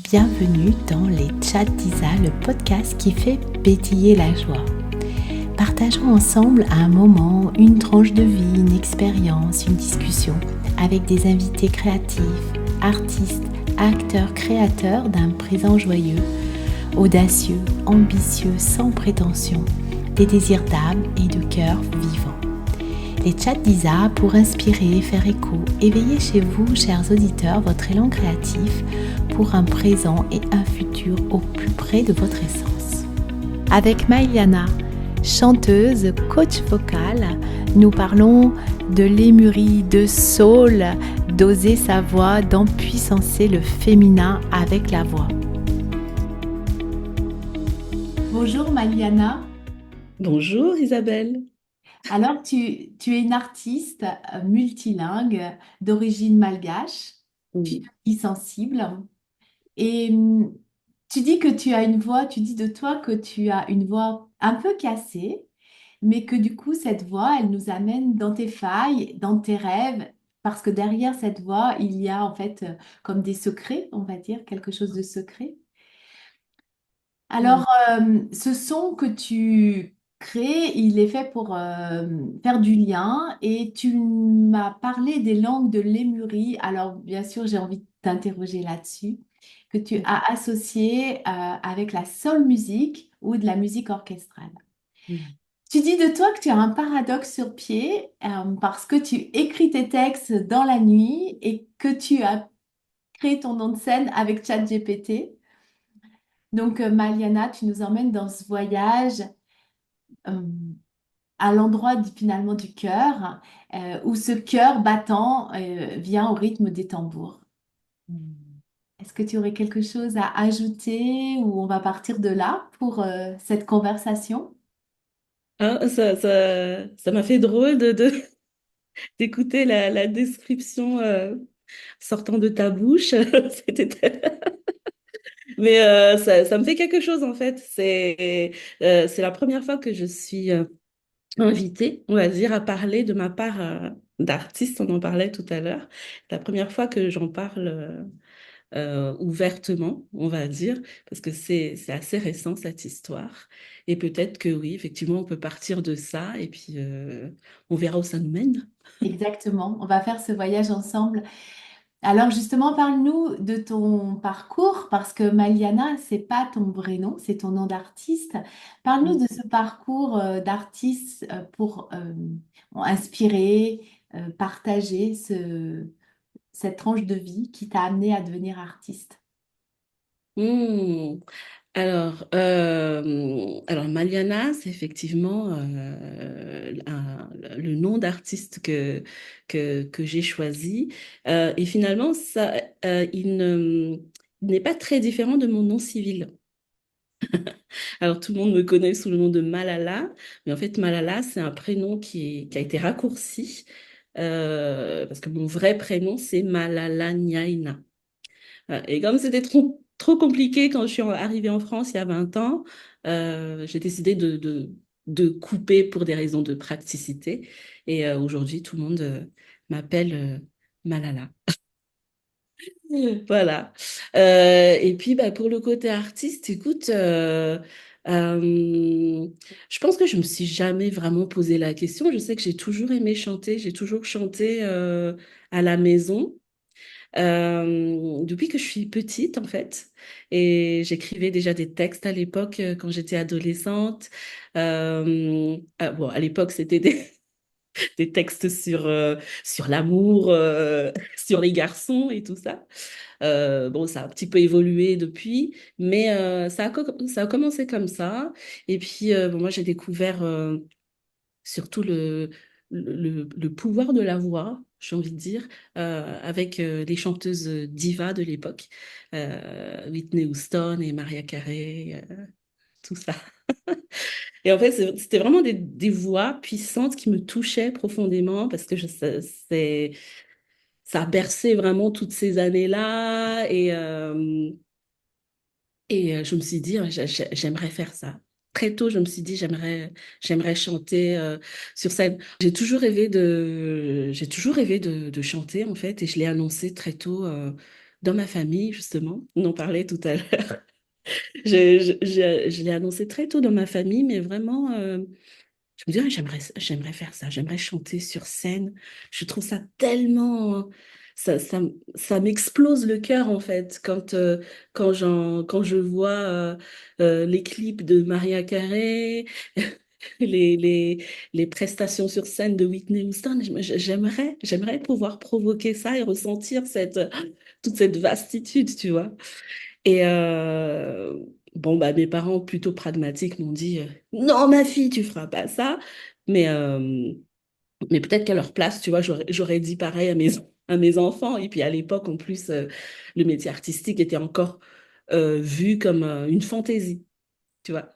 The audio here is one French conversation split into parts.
Bienvenue dans les Chats d'Isa, le podcast qui fait pétiller la joie. Partageons ensemble un moment, une tranche de vie, une expérience, une discussion avec des invités créatifs, artistes, acteurs, créateurs d'un présent joyeux, audacieux, ambitieux, sans prétention, des désirs d'âme et de cœur vivant. Les Chats d'Isa pour inspirer, faire écho, éveiller chez vous, chers auditeurs, votre élan créatif pour un présent et un futur au plus près de votre essence. Avec Maïliana, chanteuse, coach vocale, nous parlons de lémurie, de soul, d'oser sa voix, d'empuissancer le féminin avec la voix. Bonjour Maïliana. Bonjour Isabelle. Alors, tu es une artiste multilingue d'origine malgache, Oui. sensible. Et tu dis que tu as une voix, tu dis de toi que tu as une voix un peu cassée, mais que du coup, cette voix, elle nous amène dans tes failles, dans tes rêves, parce que derrière cette voix, il y a en fait comme des secrets, on va dire, quelque chose de secret. Mm. Alors, ce son que tu crées, il est fait pour faire du lien et tu m'as parlé des langues de Lémurie. Alors, bien sûr, j'ai envie de t'interroger là-dessus, que tu as associé avec la soul music ou de la musique orchestrale. Mm. Tu dis de toi que tu as un paradoxe sur pied parce que tu écris tes textes dans la nuit et que tu as créé ton nom de scène avec ChatGPT. Donc, Maliana, tu nous emmènes dans ce voyage euh, à l'endroit finalement du cœur, où ce cœur battant vient au rythme des tambours. Mm. Est-ce que tu aurais quelque chose à ajouter ou on va partir de là pour cette conversation? Ah, ça m'a fait drôle d'écouter la description sortant de ta bouche. Mais ça me fait quelque chose en fait. C'est la première fois que je suis invitée, on va dire, à parler de ma part d'artiste. On en parlait tout à l'heure. La première fois que j'en parle. Ouvertement, on va dire, parce que c'est assez récent cette histoire. Et peut-être que oui, effectivement, on peut partir de ça et puis on verra où ça nous mène. Exactement, on va faire ce voyage ensemble. Alors justement, parle-nous de ton parcours, parce que Maliana, c'est pas ton vrai nom, c'est ton nom d'artiste. Parle-nous de ce parcours d'artiste pour inspirer, partager cette tranche de vie qui t'a amené à devenir artiste. Hmm. Alors Maliana, c'est effectivement le nom d'artiste que j'ai choisi. Et finalement, il n'est pas très différent de mon nom civil. Alors, tout le monde me connaît sous le nom de Malala, mais en fait, Malala, c'est un prénom qui a été raccourci parce que mon vrai prénom, c'est Malala Nyaina. Et comme c'était trop compliqué quand je suis arrivée en France il y a 20 ans, j'ai décidé de couper pour des raisons de praticité. Et aujourd'hui, tout le monde m'appelle Malala. Voilà. Et puis bah, pour le côté artiste, écoute, je pense que je me suis jamais vraiment posé la question. Je sais que j'ai toujours aimé chanter, j'ai toujours chanté à la maison depuis que je suis petite en fait. Et j'écrivais déjà des textes à l'époque quand j'étais adolescente. Bon, à l'époque, c'était des textes sur l'amour, sur les garçons et tout ça. Bon, ça a un petit peu évolué depuis, mais ça a commencé comme ça. Et puis, bon, moi, j'ai découvert surtout le pouvoir de la voix, j'ai envie de dire, avec les chanteuses divas de l'époque, Whitney Houston et Mariah Carey, tout ça. Et en fait, c'était vraiment des voix puissantes qui me touchaient profondément parce que ça a bercé vraiment toutes ces années-là. Et je me suis dit, j'aimerais faire ça. Très tôt, je me suis dit, j'aimerais chanter sur scène. J'ai toujours rêvé de chanter, en fait, et je l'ai annoncé très tôt dans ma famille, justement, on en parlait tout à l'heure. Je l'ai annoncé très tôt dans ma famille, mais vraiment, je me dis, ah, j'aimerais faire ça, j'aimerais chanter sur scène. Je trouve ça tellement, ça, ça, ça m'explose le cœur en fait quand je vois les clips de Maria Carey, les, les, les prestations sur scène de Whitney Houston. J'aimerais pouvoir provoquer ça et ressentir toute cette vastitude, tu vois. Et bon, bah, mes parents, plutôt pragmatiques, m'ont dit non, ma fille, tu feras pas ça. Mais, euh, mais peut-être qu'à leur place, tu vois, j'aurais dit pareil à mes enfants. Et puis à l'époque, en plus, le métier artistique était encore vu comme une fantaisie, tu vois.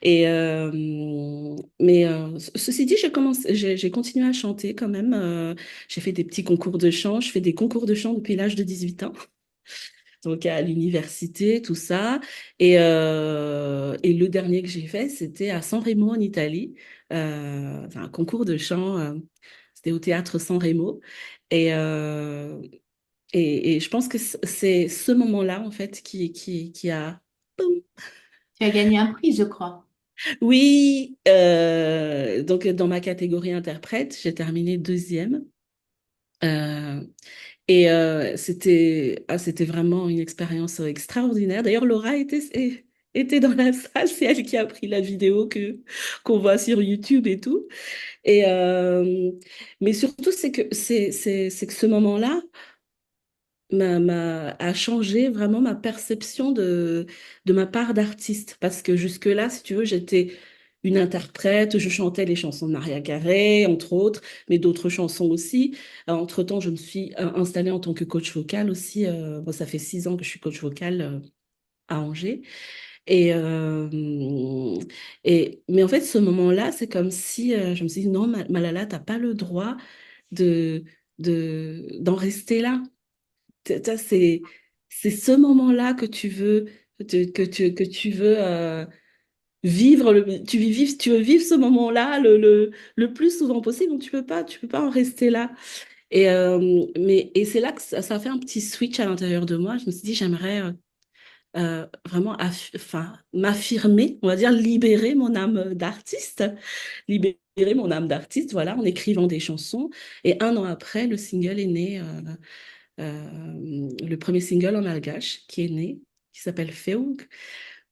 Et, ceci dit, j'ai continué à chanter quand même. J'ai fait des petits concours de chant. Je fais des concours de chant depuis l'âge de 18 ans, donc à l'université, tout ça. Et le dernier que j'ai fait, c'était à San Remo en Italie, enfin, un concours de chant, c'était au théâtre San Remo. Et, euh, et je pense que c'est ce moment-là, en fait, qui a... Boum. Tu as gagné un prix, je crois. Oui, donc dans ma catégorie interprète, j'ai terminé deuxième. Euh, c'était vraiment une expérience extraordinaire. D'ailleurs, était dans la salle, c'est elle qui a pris la vidéo qu'on voit sur YouTube et tout. Et, mais surtout, c'est que ce moment-là a changé vraiment ma perception de ma part d'artiste. Parce que jusque-là, si tu veux, j'étais une interprète, je chantais les chansons de Maria Carey, entre autres, mais d'autres chansons aussi. Entre-temps, je me suis installée en tant que coach vocal aussi. Bon, ça fait 6 ans que je suis coach vocal à Angers. Et, mais en fait, ce moment-là, c'est comme si je me suis dit, non, Malala, t'as pas le droit de, d'en rester là. C'est ce moment-là que tu veux, que tu veux vivre, tu veux vivre ce moment-là le plus souvent possible, donc tu peux pas en rester là. Et c'est là que ça a fait un petit switch à l'intérieur de moi. Je me suis dit, j'aimerais vraiment enfin, m'affirmer, on va dire libérer mon âme d'artiste, libérer mon âme d'artiste, voilà, en écrivant des chansons. Et 1 an après, le single est né, le premier single en malgache qui est né, qui s'appelle Feung,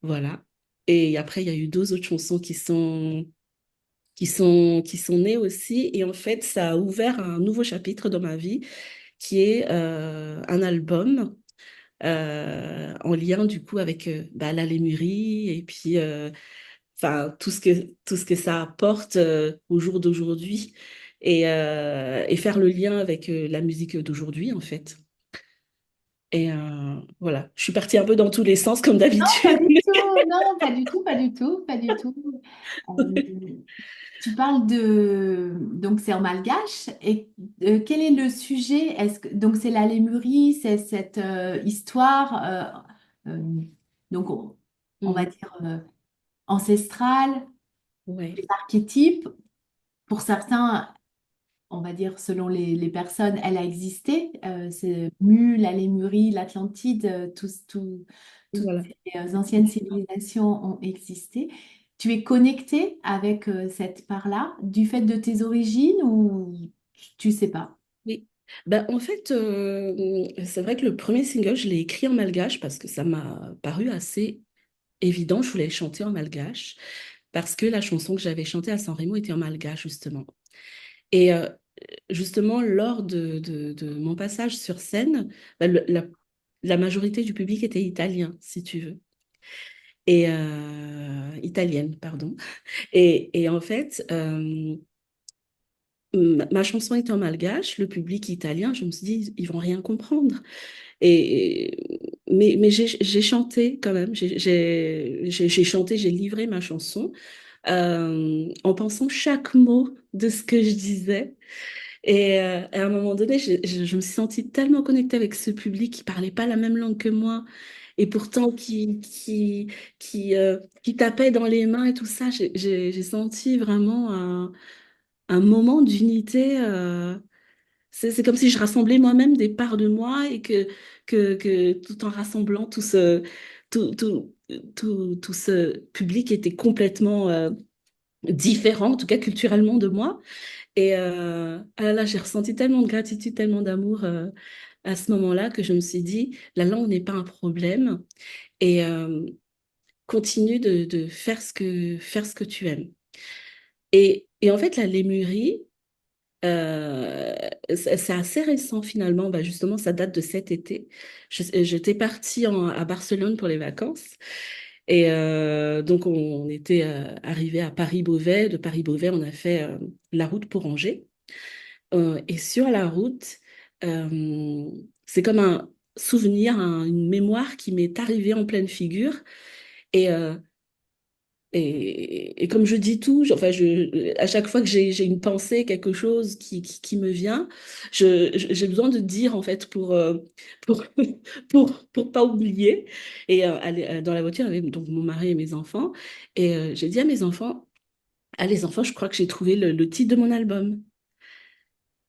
voilà. Et après, il y a eu 2 autres chansons qui sont nées aussi. Et en fait, ça a ouvert un nouveau chapitre dans ma vie, qui est un album en lien du coup avec bah, la lémurie et puis enfin tout ce que ça apporte au jour d'aujourd'hui et faire le lien avec la musique d'aujourd'hui en fait. Et voilà, je suis partie un peu dans tous les sens comme Non, pas d'habitude. du tout, non, pas du tout, pas du tout, pas du tout. Tu parles de... Donc c'est en malgache. Et quel est le sujet? Donc c'est la lémurie, c'est cette histoire, donc on va Mhm. dire ancestrale, Ouais, des archétypes. Pour certains, on va dire selon les personnes, elle a existé. C'est la lémurie, l'Atlantide, toutes voilà. ces anciennes civilisations ont existé. Tu es connecté avec cette part-là du fait de tes origines ou tu sais pas? Oui. Ben, en fait, c'est vrai que le premier single, je l'ai écrit en malgache parce que ça m'a paru assez évident. Je voulais chanter en malgache parce que la chanson que j'avais chantée à San Remo était en malgache, justement. Et justement, lors de mon passage sur scène, ben, la majorité du public était italien, si tu veux. Et italienne, pardon. Et en fait, ma chanson est en malgache, le public italien, je me suis dit, ils vont rien comprendre. Mais j'ai chanté quand même, j'ai chanté, j'ai livré ma chanson en pensant chaque mot de ce que je disais. Et à un moment donné, je me suis sentie tellement connectée avec ce public qui parlait pas la même langue que moi et pourtant qui tapait dans les mains et tout ça. J'ai senti vraiment un moment d'unité. c'est comme si je rassemblais moi-même des parts de moi et que tout en rassemblant tout, tout, tout ce public était complètement différent, en tout cas culturellement de moi. Et ah là, là, j'ai ressenti tellement de gratitude, tellement d'amour à ce moment-là que je me suis dit, la langue n'est pas un problème et continue de faire ce que tu aimes. Et en fait, la lémurie, c'est assez récent finalement. Bah, justement, ça date de cet été. J'étais partie à Barcelone pour les vacances. Et donc, on était arrivé à Paris-Beauvais. De Paris-Beauvais, on a fait la route pour Angers. Et sur la route, c'est comme un souvenir, une mémoire qui m'est arrivée en pleine figure. Et, et comme je dis tout, enfin, à chaque fois que j'ai une pensée, quelque chose qui me vient, j'ai besoin de dire en fait pour, pour pas oublier. Et dans la voiture, il y avait donc mon mari et mes enfants. Et j'ai dit à mes enfants, ah les enfants, je crois que j'ai trouvé le titre de mon album.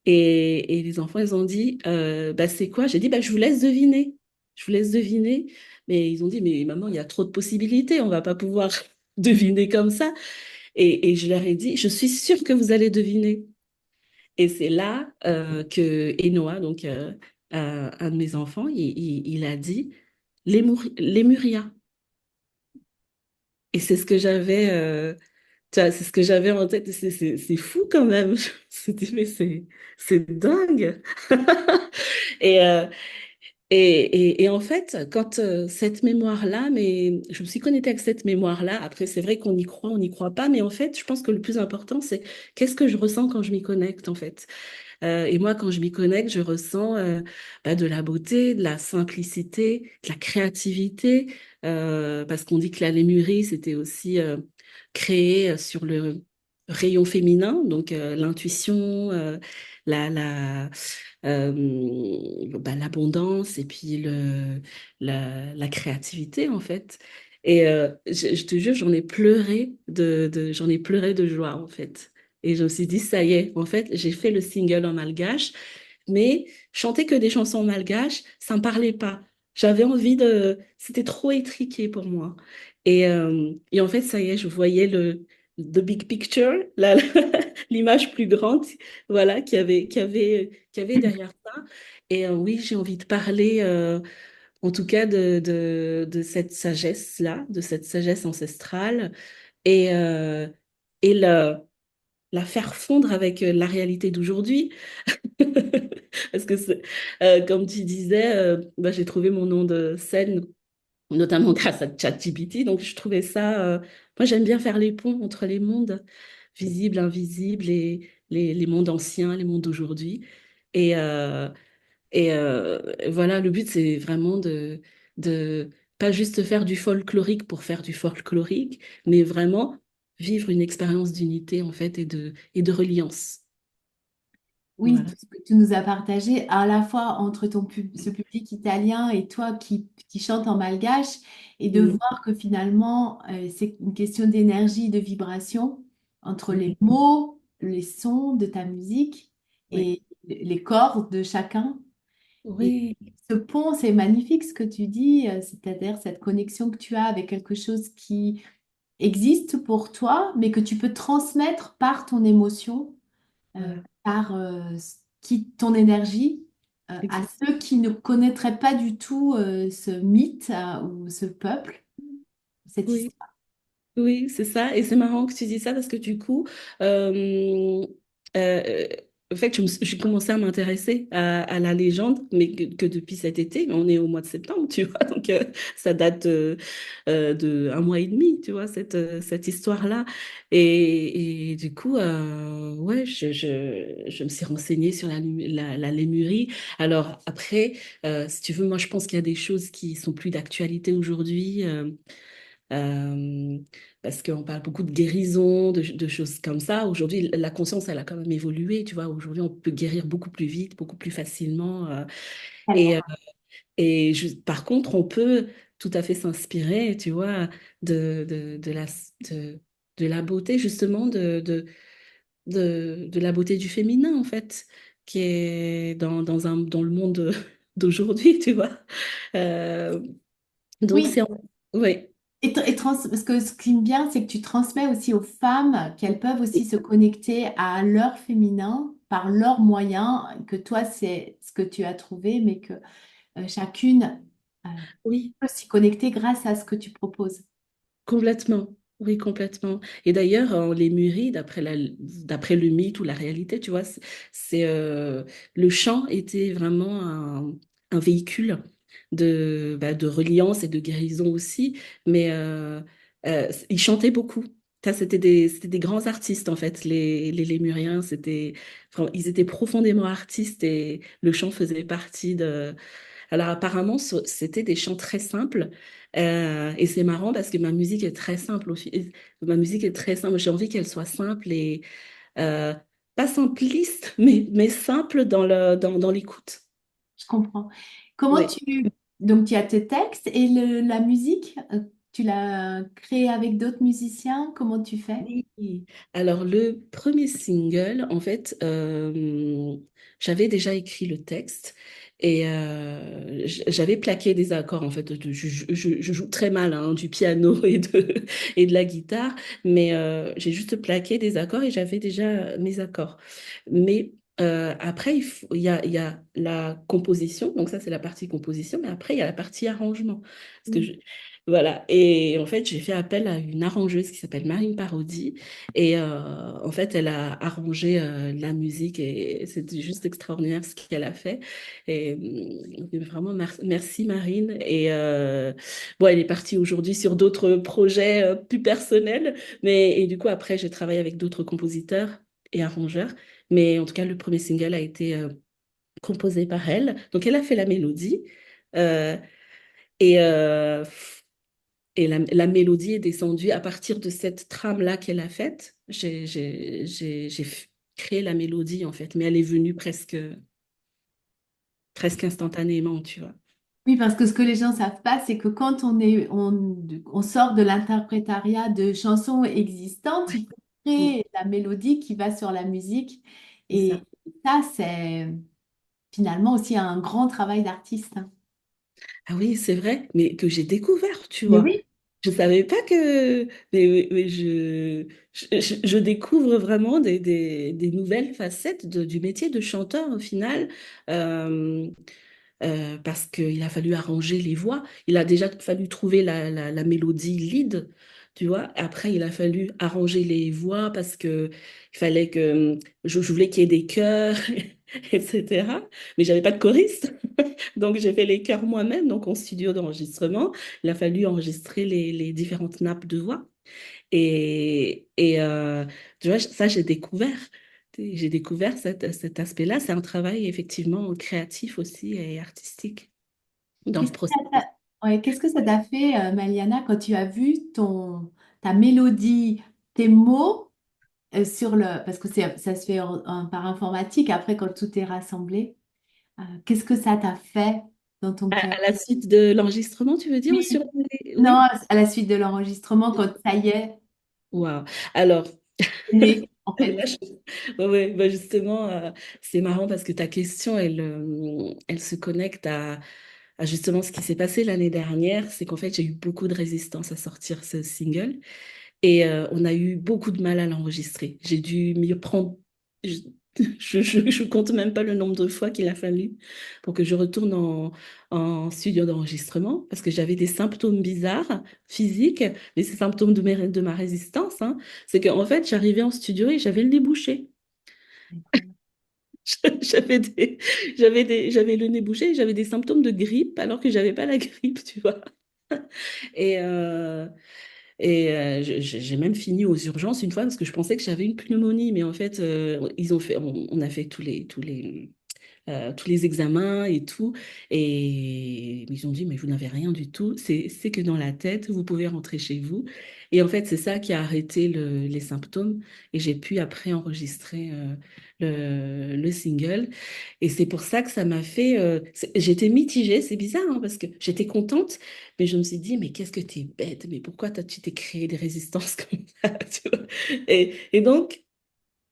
Et les enfants, ils ont dit, bah, c'est quoi? J'ai dit, bah, je vous laisse deviner. Je vous laisse deviner. Mais ils ont dit, mais maman, il y a trop de possibilités, on va pas pouvoir deviner comme ça. Et je leur ai dit, je suis sûre que vous allez deviner. Et c'est là que Enoa, donc un de mes enfants, il a dit Lémuria. Et c'est ce que j'avais tu vois, c'est ce que j'avais en tête. C'est fou quand même. Je me suis dit, mais c'est dingue. Et, et en fait, quand cette mémoire-là, mais je me suis connectée avec cette mémoire-là, après c'est vrai qu'on y croit, on n'y croit pas, mais en fait, je pense que le plus important, c'est qu'est-ce que je ressens quand je m'y connecte, en fait. Et moi, quand je m'y connecte, je ressens bah, de la beauté, de la simplicité, de la créativité, parce qu'on dit que la lémurie, c'était aussi créé sur le rayon féminin, donc l'intuition, la, bah, l'abondance et puis la créativité en fait. Et je te jure, j'en ai pleuré de joie en fait. Et je me suis dit, ça y est, en fait, j'ai fait le single en malgache, mais chanter que des chansons malgaches, ça me parlait pas. J'avais envie de... C'était trop étriqué pour moi. Et en fait, ça y est, je voyais the big picture, l'image plus grande, voilà, qu'il y avait derrière ça. Et oui, j'ai envie de parler, en tout cas, de cette sagesse-là, de cette sagesse ancestrale, et, et la faire fondre avec la réalité d'aujourd'hui. Parce que, comme tu disais, bah, j'ai trouvé mon nom de scène, notamment grâce à ChatGPT. Donc, je trouvais ça. Moi, j'aime bien faire les ponts entre les mondes, visibles, invisibles, et les mondes anciens, les mondes d'aujourd'hui. Et, voilà, le but, c'est vraiment de pas juste faire du folklorique pour faire du folklorique, mais vraiment vivre une expérience d'unité, en fait, et de reliance. Oui, Voilà. tout ce que tu nous as partagé, à la fois entre ce public italien et toi qui chante en malgache, et de Mm. voir que finalement, c'est une question d'énergie, de vibration entre Oui, les mots, les sons de ta musique oui, et les cordes de chacun. Et oui, ce pont, c'est magnifique ce que tu dis, c'est-à-dire cette connexion que tu as avec quelque chose qui existe pour toi, mais que tu peux transmettre par ton émotion voilà, par ton énergie à exact. ceux qui ne connaîtraient pas du tout ce mythe ou ce peuple, cette Oui. histoire. Oui, c'est ça. Et c'est marrant que tu dis ça parce que du coup, euh, euh, en fait, j'ai commencé à m'intéresser à la légende, mais que depuis cet été. On est au mois de septembre, tu vois. Donc, ça date de un mois et demi, tu vois, cette histoire-là. Et du coup, ouais, je me suis renseignée sur la lémurie. Alors, après, si tu veux, moi, je pense qu'il y a des choses qui sont plus d'actualité aujourd'hui. Euh, Parce qu'on parle beaucoup de guérison, de choses comme ça. Aujourd'hui, la conscience, elle a quand même évolué, tu vois. Aujourd'hui, on peut guérir beaucoup plus vite, beaucoup plus facilement. Et, Tellement. par contre, on peut tout à fait s'inspirer, tu vois, de de, de la beauté, justement, de la beauté du féminin, en fait. qui est dans le monde d'aujourd'hui, tu vois. Euh, donc, Oui, c'est... Oui, parce que ce qui me vient, c'est que tu transmets aussi aux femmes qu'elles peuvent aussi se connecter à leur féminin par leurs moyens, que toi, c'est ce que tu as trouvé, mais que chacune oui. peut s'y connecter grâce à ce que tu proposes. Complètement, oui, complètement. Et d'ailleurs, les mûrit, d'après le mythe ou la réalité, tu vois, le chant était vraiment un véhicule de reliance et de guérison aussi, mais ils chantaient beaucoup. Ça, c'était des grands artistes, en fait, les Lémuriens, ils étaient profondément artistes et le chant faisait partie de... Alors apparemment, c'était des chants très simples. Et c'est marrant parce que ma musique est très simple aussi. Ma musique est très simple. J'ai envie qu'elle soit simple et euh, pas simpliste, mais simple dans l'écoute. Je comprends. Comment Oui. tu... Donc, tu as tes textes et la musique, tu l'as créée avec d'autres musiciens. Comment tu fais? Oui. Alors, le premier single, en fait, j'avais déjà écrit le texte et j'avais plaqué des accords. En fait, je joue très mal hein, du piano et de la guitare, mais j'ai juste plaqué des accords et j'avais déjà mes accords. Mais après, il y a la composition, donc ça, c'est la partie composition, mais après, il y a la partie arrangement. Parce que Mm. voilà, et en fait, j'ai fait appel à une arrangeuse qui s'appelle Marine Parodi. Et en fait, elle a arrangé la musique et c'était juste extraordinaire ce qu'elle a fait. Et vraiment, merci Marine. Et bon, elle est partie aujourd'hui sur d'autres projets plus personnels. Et du coup, après, j'ai travaillé avec d'autres compositeurs et arrangeurs. Mais en tout cas, le premier single a été composé par elle. Donc, elle a fait la mélodie. Euh, et la mélodie est descendue à partir de cette trame-là qu'elle a faite. Créé la mélodie, en fait, mais elle est venue presque instantanément, tu vois. Oui, parce que ce que les gens ne savent pas, c'est que quand on sort de l'interprétariat de chansons existantes, il faut Mm, créer la mélodie qui va sur la musique. c'est Et ça. ça, c'est finalement aussi un grand travail d'artiste, hein. Ah oui, c'est vrai, mais que j'ai découvert, tu Mais vois. oui, Je savais pas que... Mais je découvre vraiment des nouvelles facettes du métier de chanteur, au final. Euh, Parce qu'il a fallu arranger les voix. Il a déjà fallu trouver la mélodie lead, tu vois. Après, il a fallu arranger les voix parce que il fallait que je voulais qu'il y ait des chœurs, etc. Mais j'avais pas de choriste, donc j'ai fait les chœurs moi-même. Donc en studio d'enregistrement, il a fallu enregistrer les différentes nappes de voix. Et tu vois, ça, j'ai découvert. J'ai découvert cet aspect-là. C'est un travail effectivement créatif aussi et artistique dans le qu'est-ce que ça processus. qu'est-ce que ça t'a fait, Maliana, quand tu as vu ta mélodie, tes mots sur parce que ça se fait par informatique, après quand tout est rassemblé, qu'est-ce que ça t'a fait dans ton cœur? À la suite de l'enregistrement, tu veux dire, ou Oui, sur non, Oui. à la suite de l'enregistrement, quand ça y est, Waouh. Alors, c'est né, en là, fait. ouais, ouais, bah justement, c'est marrant parce que ta question, elle se connecte à justement ce qui s'est passé l'année dernière. C'est qu'en fait, j'ai eu beaucoup de résistance à sortir ce single. Et on a eu beaucoup de mal à l'enregistrer. J'ai dû m'y prendre. Je, je compte même pas le nombre de fois qu'il a fallu pour que je retourne en studio d'enregistrement parce que j'avais des symptômes bizarres physiques, mais ces symptômes de ma résistance, hein, c'est qu'en fait, j'arrivais en studio et j'avais le nez bouché. J'avais j'avais le nez bouché et j'avais des symptômes de grippe alors que j'avais pas la grippe, tu vois. Et, j'ai même fini aux urgences une fois parce que je pensais que j'avais une pneumonie, mais en fait, on a fait tous les examens et tout, et ils ont dit, mais vous n'avez rien du tout, c'est que dans la tête, vous pouvez rentrer chez vous. Et en fait, c'est ça qui a arrêté les symptômes, et j'ai pu après enregistrer le single. Et c'est pour ça que ça m'a fait... j'étais mitigée, c'est bizarre, hein, parce que j'étais contente, mais je me suis dit, mais qu'est-ce que t'es bête, mais pourquoi tu t'es créé des résistances comme ça, tu vois. Et donc,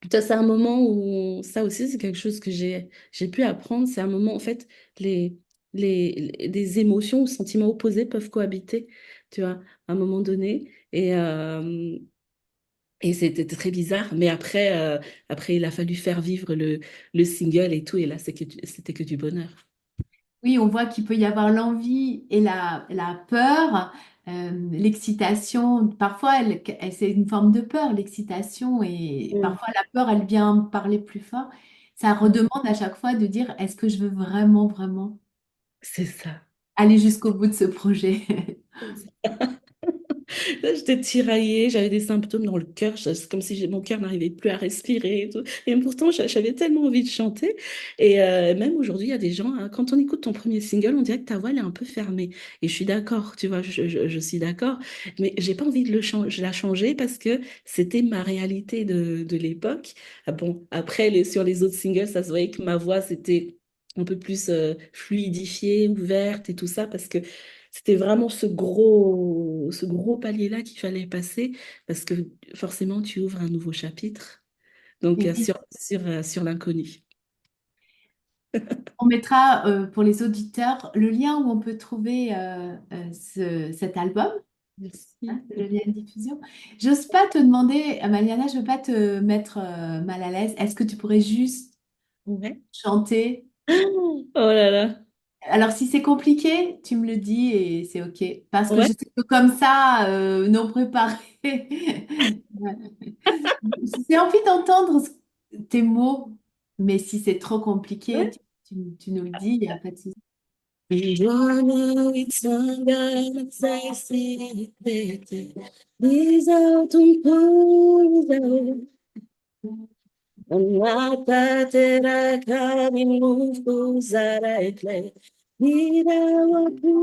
Ça, c'est un moment où, ça aussi, c'est quelque chose que j'ai pu apprendre. C'est un moment, en fait, les, des émotions ou sentiments opposés peuvent cohabiter, tu vois, à un moment donné. Et c'était très bizarre. Mais après, après, il a fallu faire vivre le single et tout. Et là, c'était que du bonheur. Oui, on voit qu'il peut y avoir l'envie et la peur, l'excitation. Parfois, c'est une forme de peur, l'excitation, et Mm. parfois la peur, elle vient parler plus fort. Ça redemande à chaque fois de dire, est-ce que je veux vraiment, vraiment C'est ça. aller jusqu'au bout de ce projet? Là, j'étais tiraillée, j'avais des symptômes dans le cœur, c'est comme si mon cœur n'arrivait plus à respirer et tout. Et pourtant, j'avais tellement envie de chanter. Et même aujourd'hui, il y a des gens, hein, quand on écoute ton premier single, on dirait que ta voix elle est un peu fermée. Et je suis d'accord, tu vois, je suis d'accord. Mais j'ai pas envie de la changer parce que c'était ma réalité de l'époque. Ah bon, après, sur les autres singles, ça se voyait que ma voix, c'était un peu plus fluidifiée, ouverte et tout ça, parce que c'était vraiment ce gros palier-là qu'il fallait passer parce que forcément, tu ouvres un nouveau chapitre. Donc, sur l'inconnu. On mettra pour les auditeurs le lien où on peut trouver cet album, hein, Merci. le lien de diffusion. J'ose pas te demander, Maliana, je veux pas te mettre mal à l'aise. Est-ce que tu pourrais juste Ouais. chanter? Oh là là. Alors, si c'est compliqué, tu me le dis et c'est OK. Parce que Ouais. je sais que comme ça, non préparé. J'ai envie d'entendre tes mots, mais si c'est trop compliqué, Ouais. tu nous le dis, il n'y a pas de souci. Iguana itsanga saisi bete. Biza tumpuza. Nata tera kami mufu zara ekle. Mira wapu.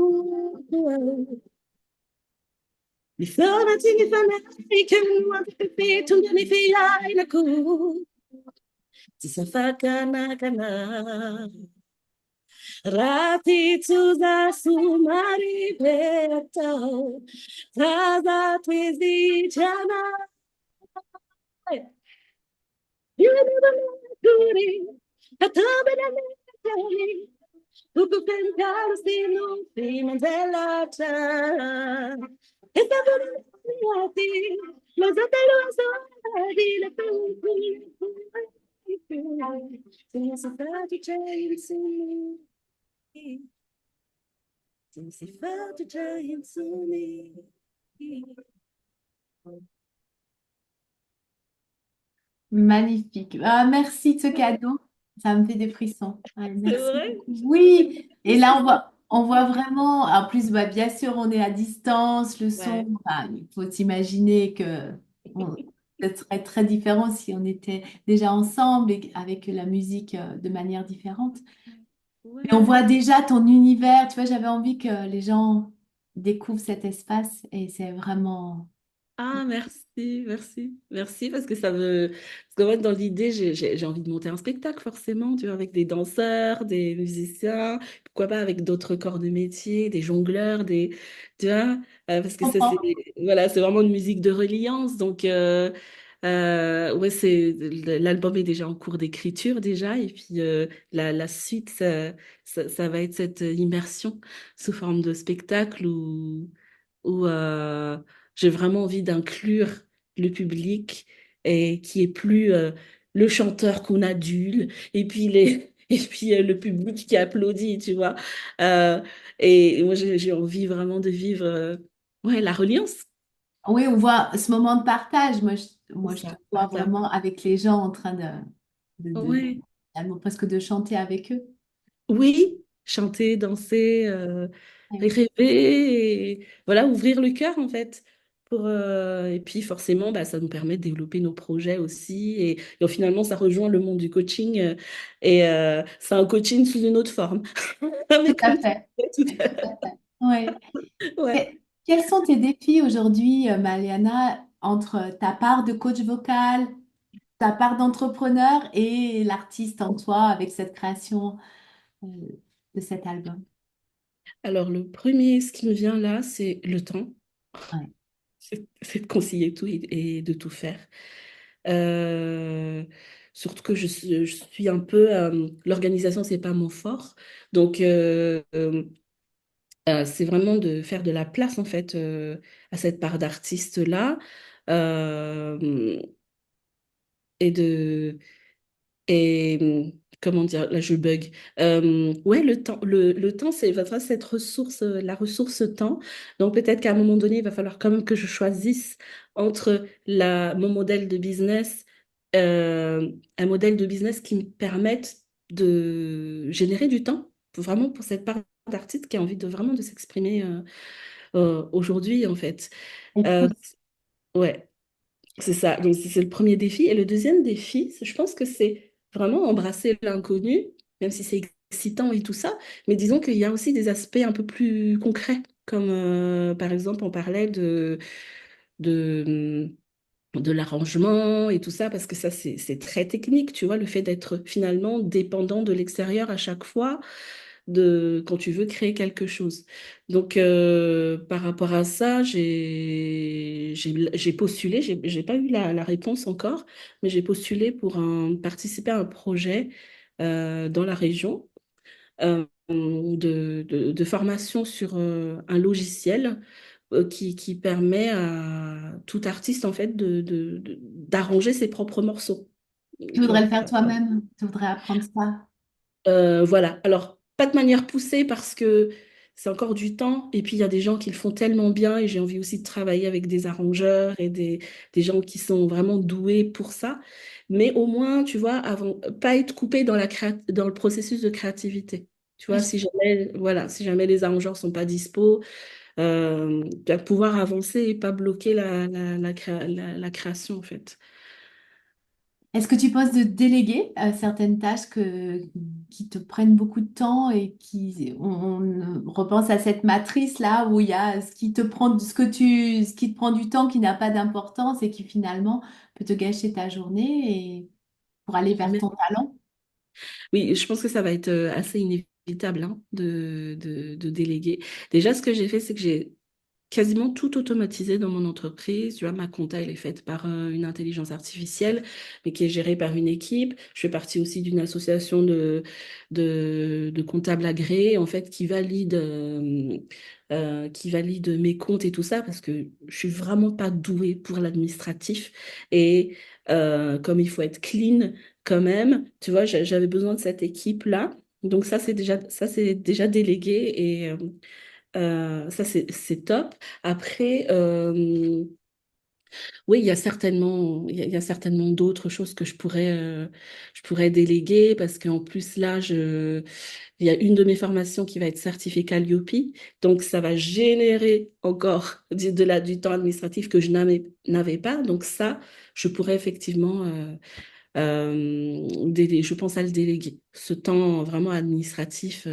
Mi sono tini fanai che mi fito mi fia in ku. Ti sa fa kana. Rati tuza sumari beto. Zaza twizi jana. You never know guri. Katabe na me. Tudo tentar se não se manzelata. Esta vida ti, mas até lo sabe la Sem essa tarde change me. Sem essa tarde change me. Magnifique. Ah, merci de ce cadeau. Ça me fait des frissons. Ouais, C'est merci vrai? beaucoup. Oui. Et là, on voit vraiment. En plus, bah, bien sûr, on est à distance. Le son, Ouais. enfin, il faut imaginer que ça serait très différent si on était déjà ensemble et avec la musique de manière différente. Mais on Ouais. voit déjà ton univers. Tu vois, j'avais envie que les gens découvrent cet espace et c'est vraiment. Ah, merci, merci, merci, parce que ça me... Parce que moi, dans l'idée, j'ai envie de monter un spectacle, forcément, tu vois, avec des danseurs, des musiciens, pourquoi pas avec d'autres corps de métier, des jongleurs, Tu vois, parce que ça, c'est... Voilà, c'est vraiment une musique de reliance, donc... ouais, l'album est déjà en cours d'écriture, déjà, et puis la suite, ça va être cette immersion sous forme de spectacle où j'ai vraiment envie d'inclure le public et qui est plus le chanteur qu'on adule et puis et puis le public qui applaudit, tu vois. Euh, et moi, j'ai envie vraiment de vivre ouais, la reliance. Oui, on voit ce moment de partage. C'est Moi, je te ça, vois partage. vraiment avec les gens en train Ouais. finalement, presque de chanter avec eux. Oui, chanter, danser, Ouais. rêver, et voilà, ouvrir le cœur en fait. Et puis forcément, bah, ça nous permet de développer nos projets aussi. Finalement, ça rejoint le monde du coaching. C'est un coaching sous une autre forme. Tout Mais à comme tu fait. disais tout à l'heure. Ouais. Ouais. Quels sont tes défis aujourd'hui, Mariana, entre ta part de coach vocal, ta part d'entrepreneur et l'artiste en toi avec cette création euh, de cet album? Alors, le premier, ce qui me vient là, c'est le temps. Ouais. C'est de concilier tout et de tout faire. Euh, Surtout que je suis un peu... l'organisation, c'est pas mon fort. Donc, c'est vraiment de faire de la place, en fait, à cette part d'artiste-là. Euh, et de... Et comment dire, là je bug. Ouais, le temps, c'est vraiment cette ressource, la ressource temps. Donc peut-être qu'à un moment donné, il va falloir quand même que je choisisse entre mon modèle de business, un modèle de business qui me permette de générer du temps, vraiment pour cette part d'artiste qui a envie de vraiment de s'exprimer aujourd'hui, en fait. Euh, Écoute, ouais. C'est ça, donc c'est le premier défi. Et le deuxième défi, je pense que c'est vraiment embrasser l'inconnu, même si c'est excitant et tout ça. Mais disons qu'il y a aussi des aspects un peu plus concrets, comme par exemple on parlait de, de l'arrangement et tout ça, parce que ça c'est très technique, tu vois, le fait d'être finalement dépendant de l'extérieur à chaque fois quand tu veux créer quelque chose. Donc, par rapport à ça, j'ai postulé, j'ai pas eu la réponse encore, mais j'ai postulé pour participer à un projet dans la région de formation sur un logiciel qui permet à tout artiste, en fait, d'arranger ses propres morceaux. tu Tu voudrais vois? le faire toi-même, tu voudrais apprendre ça. Voilà. Alors, pas de manière poussée parce que c'est encore du temps. Et puis, il y a des gens qui le font tellement bien et j'ai envie aussi de travailler avec des arrangeurs et des gens qui sont vraiment doués pour ça. Mais au moins, tu vois, avant, pas être coupé dans le processus de créativité. Tu vois, Oui. si jamais les arrangeurs sont pas dispo, tu vas pouvoir avancer et pas bloquer la création, en fait. Est-ce que tu penses de déléguer certaines tâches qui te prennent beaucoup de temps et on repense à cette matrice-là où il y a ce qui te prend du temps qui n'a pas d'importance et qui finalement peut te gâcher ta journée et pour aller vers ton talent? Oui, je pense que ça va être assez inévitable hein, de déléguer. Déjà, ce que j'ai fait, c'est que j'ai quasiment tout automatisé dans mon entreprise. Tu vois, ma compta, elle est faite par une intelligence artificielle, mais qui est gérée par une équipe. Je fais partie aussi d'une association de comptables agréés, en fait, qui valide mes comptes et tout ça, parce que je suis vraiment pas douée pour l'administratif. Et comme il faut être clean quand même, tu vois, j'avais besoin de cette équipe-là. Donc ça, c'est déjà délégué et ça, c'est top. Après, oui, il y a certainement d'autres choses que je pourrais déléguer parce qu'en plus, là, il y a une de mes formations qui va être certifiée Calliope. Donc, ça va générer encore du temps administratif que je n'avais pas. Donc, ça, je pourrais effectivement, je pense à le déléguer. Ce temps vraiment administratif.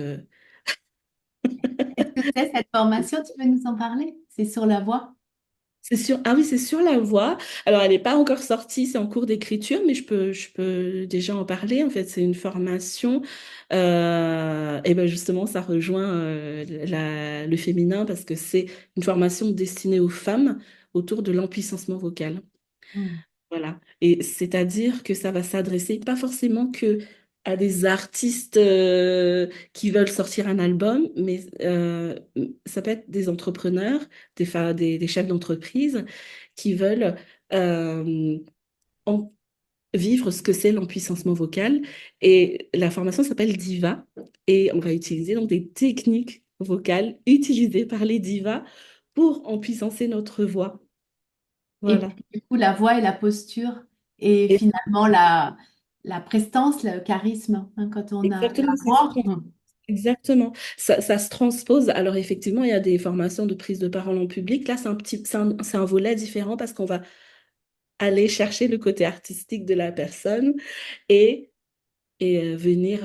Est-ce que c'est cette formation? Tu peux nous en parler? C'est sur la voie. Ah oui, c'est sur la voie. Alors, elle n'est pas encore sortie, c'est en cours d'écriture, mais je peux déjà en parler. En fait, c'est une formation. Et ben justement, ça rejoint le féminin parce que c'est une formation destinée aux femmes autour de l'empuissancement vocal. Hmm. Voilà. Et c'est-à-dire que ça va s'adresser pas forcément que à des artistes qui veulent sortir un album, mais ça peut être des entrepreneurs, des chefs d'entreprise qui veulent euh, en- vivre ce que c'est l'empuissancement vocal. Et la formation s'appelle Diva. Et on va utiliser donc des techniques vocales utilisées par les divas pour empuissancer notre voix. Et Voilà. puis, du coup, la voix et la posture et finalement la prestance, le charisme, hein, quand on a la Exactement, ça se voix. trans- Exactement. Ça se transpose. Alors, effectivement, il y a des formations de prise de parole en public. Là, c'est un volet différent parce qu'on va aller chercher le côté artistique de la personne et, et venir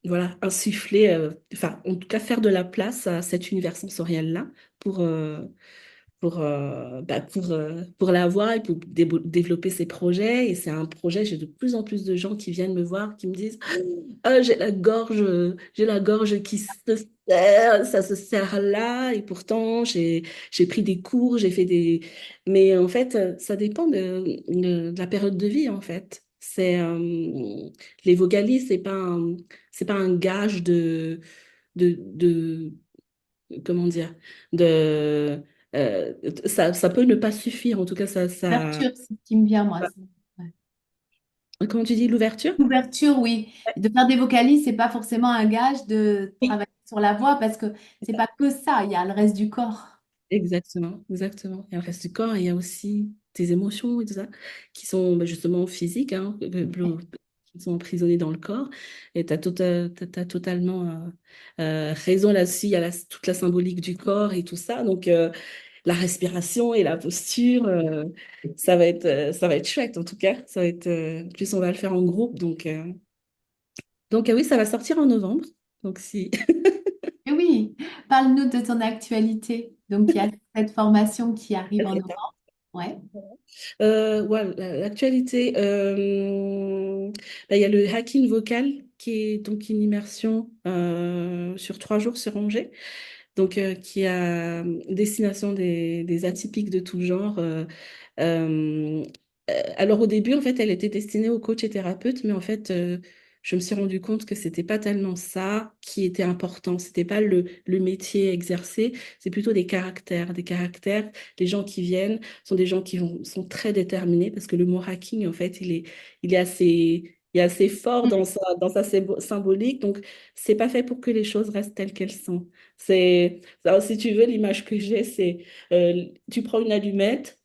voilà, insuffler, enfin, en tout cas, faire de la place à cet univers sensoriel-là pour, pour la voix et pour développer ses projets. Et c'est un projet, j'ai de plus en plus de gens qui viennent me voir, qui me disent, ah, j'ai la gorge qui se serre, ça se serre là. Et pourtant, j'ai pris des cours, j'ai fait des... Mais en fait, ça dépend de la période de vie, en fait. Les vocalises, c'est pas un gage de comment dire, de, ça peut ne pas suffire. En tout cas, L'ouverture, c'est ce qui me vient, moi. Ouais. comment tu dis l'ouverture? L'ouverture, oui. De faire des vocalises, c'est pas forcément un gage de Oui. travailler sur la voix parce que c'est pas que ça, il y a le reste du corps. Exactement, exactement. Il y a le reste du corps et il y a aussi tes émotions et tout ça, qui sont justement physiques, hein, qui sont emprisonnées dans le corps. Et tu as, totalement raison là-dessus. Il y a toute la symbolique du corps et tout ça. Donc, la respiration et la posture, ça va être chouette en tout cas. Ça va être, plus on va le faire en groupe. Donc oui, ça va sortir en novembre. Donc si. Et oui, parle-nous de ton actualité. Donc, il y a cette formation qui arrive en novembre. Ouais. Ouais, l'actualité, bah, il y a le hacking vocal qui est donc une immersion sur 3 jours sur Angers, donc qui a destination des atypiques de tout genre. Euh, alors au début, en fait, elle était destinée aux coachs et thérapeutes, mais en fait, je me suis rendu compte que c'était pas tellement ça qui était important. C'était pas le métier exercé, c'est plutôt des caractères, des caractères. Les gens qui viennent sont des gens sont très déterminés parce que le mot hacking, en fait, il est assez fort dans sa symbolique. Donc, c'est pas fait pour que les choses restent telles qu'elles sont. Alors, si tu veux, l'image que j'ai, c'est tu prends une allumette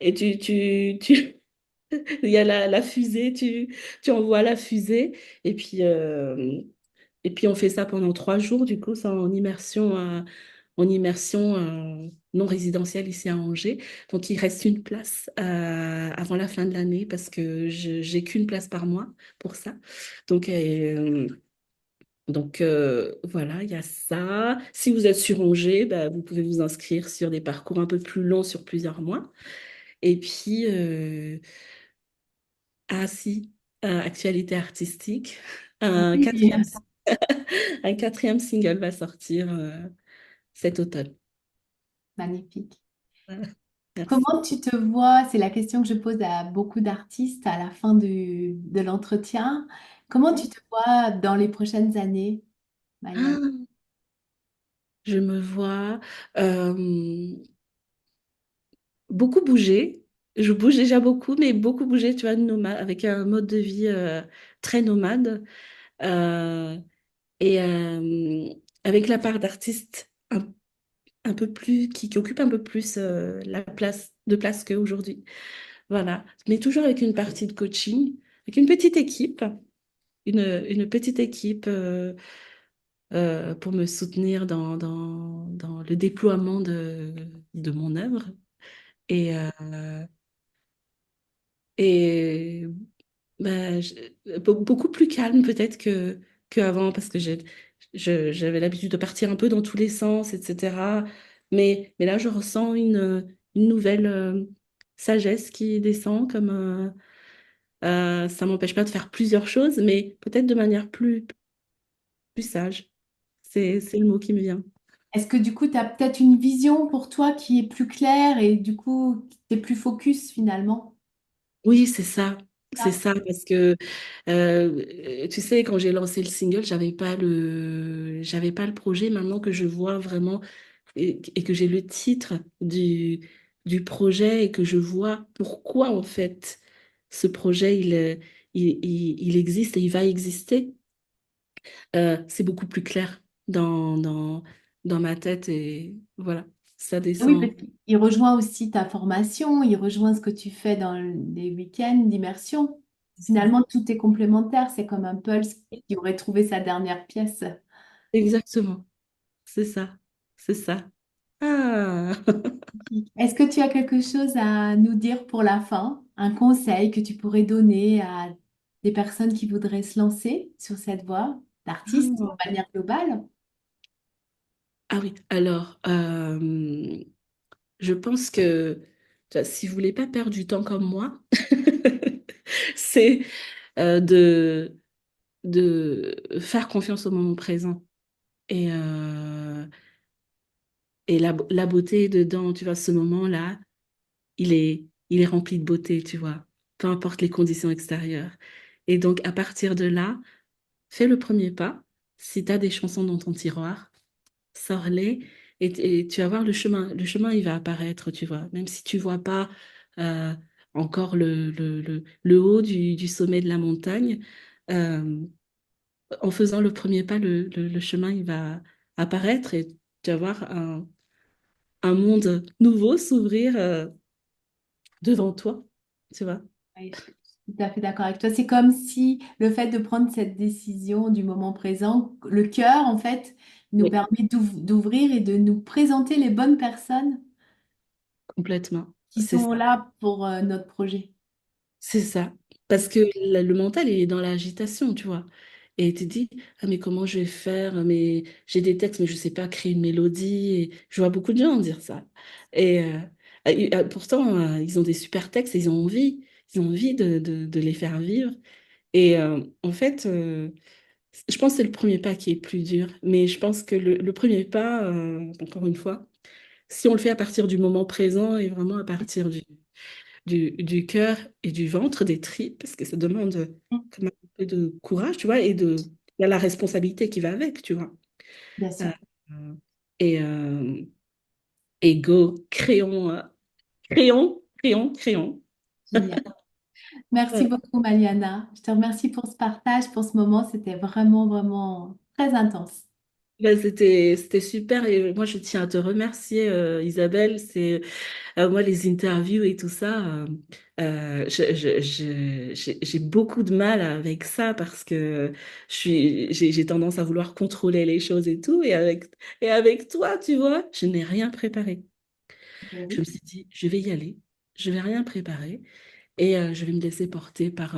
et il y a la fusée, tu envoies la fusée et puis on fait ça pendant 3 jours, du coup, ça en immersion non résidentielle ici à Angers. Donc il reste une place avant la fin de l'année parce que j'ai qu'une place par mois pour ça. Donc, voilà, il y a ça. Si vous êtes sur Angers, bah, vous pouvez vous inscrire sur des parcours un peu plus longs sur plusieurs mois. Et puis, ah si, actualité artistique, un Oui, quatrième, un quatrième single va sortir cet automne. magnifique. Voilà. Merci. Comment tu te vois? C'est la question que je pose à beaucoup d'artistes à la fin de l'entretien. Comment tu te vois dans les prochaines années, Maya? Ah, je me vois euh, beaucoup bouger. Je bouge déjà beaucoup, mais beaucoup bouger, tu vois, nomade, avec un mode de vie très nomade. Euh, et avec la part d'artiste un peu plus, qui occupe un peu plus de place qu'aujourd'hui. Voilà. Mais toujours avec une partie de coaching, avec une petite équipe, une petite équipe pour me soutenir dans le déploiement de mon œuvre. Et, et bah, beaucoup plus calme peut-être qu'avant parce que j'avais l'habitude de partir un peu dans tous les sens, etc. Mais là, je ressens une nouvelle sagesse qui descend, comme ça m'empêche pas de faire plusieurs choses, mais peut-être de manière plus sage. C'est le mot qui me vient. Est-ce que du coup, tu as peut-être une vision pour toi qui est plus claire et du coup, tu es plus focus finalement? Oui, c'est ça. C'est Ah, ça, parce que tu sais, quand j'ai lancé le single, j'avais pas le projet. Maintenant que je vois vraiment et que j'ai le titre du projet et que je vois pourquoi en fait ce projet il existe et il va exister, c'est beaucoup plus clair dans ma tête et voilà, ça oui, parce descend. qu'il rejoint aussi ta formation, il rejoint ce que tu fais dans les week-ends d'immersion. Finalement, tout est complémentaire. C'est comme un pulse qui aurait trouvé sa dernière pièce. Exactement, c'est ça, c'est ça. Ah. Est-ce que tu as quelque chose à nous dire pour la fin? Un conseil que tu pourrais donner à des personnes qui voudraient se lancer sur cette voie d'artiste de Ah. manière globale? Ah oui, alors, je pense que tu vois, si vous voulez pas perdre du temps comme moi, c'est de faire confiance au moment présent. Et, la beauté dedans, tu vois, ce moment-là, il est rempli de beauté, tu vois, peu importe les conditions extérieures. Et donc, à partir de là, fais le premier pas. Si tu as des chansons dans ton tiroir, sors-les et tu vas voir le chemin. Le chemin, il va apparaître, tu vois. Même si tu vois pas euh, encore le haut du sommet de la montagne, euh, en faisant le premier pas, le chemin, il va apparaître et tu vas voir un monde nouveau s'ouvrir devant toi, tu vois. Oui, je suis tout à fait d'accord avec toi. C'est comme si le fait de prendre cette décision du moment présent, le cœur, en fait, nous Oui, permet d'ouvrir et de nous présenter les bonnes personnes complètement. qui sont là pour notre projet. C'est ça. Parce que le mental, il est dans l'agitation, tu vois. Et tu te dis, ah mais comment je vais faire? Mais j'ai des textes, mais je sais pas créer une mélodie. Et je vois beaucoup de gens dire ça. Et pourtant, ils ont des super textes et ils ont envie de les faire vivre. Et en fait, je pense que c'est le premier pas qui est plus dur. Mais je pense que le premier pas, encore une fois, si on le fait à partir du moment présent et vraiment à partir du cœur et du ventre, des tripes, parce que ça demande quand même un peu de courage, tu vois, il y a la responsabilité qui va avec, tu vois. Bien Euh, sûr. euh, et, euh, et go, créons, créons, créons, créons. Génial. Merci Voilà. beaucoup, Maliana. Je te remercie pour ce partage, pour ce moment. C'était vraiment, vraiment très intense. Ben, c'était super et moi je tiens à te remercier Isabelle, moi les interviews et tout ça j'ai beaucoup de mal avec ça parce que j'ai tendance à vouloir contrôler les choses et tout et avec toi tu vois je n'ai rien préparé. Ben Je me oui. suis dit je vais y aller, je vais rien préparer et je vais me laisser porter par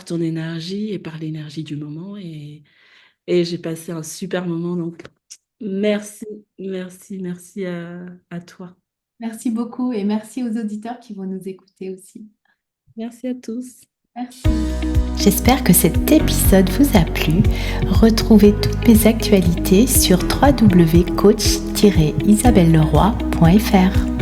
ton énergie et par l'énergie du moment et j'ai passé un super moment donc merci, merci, merci à toi. Merci beaucoup et merci aux auditeurs qui vont nous écouter aussi. Merci à tous. Merci. J'espère que cet épisode vous a plu. Retrouvez toutes mes actualités sur www.coach-isabelleleroy.fr.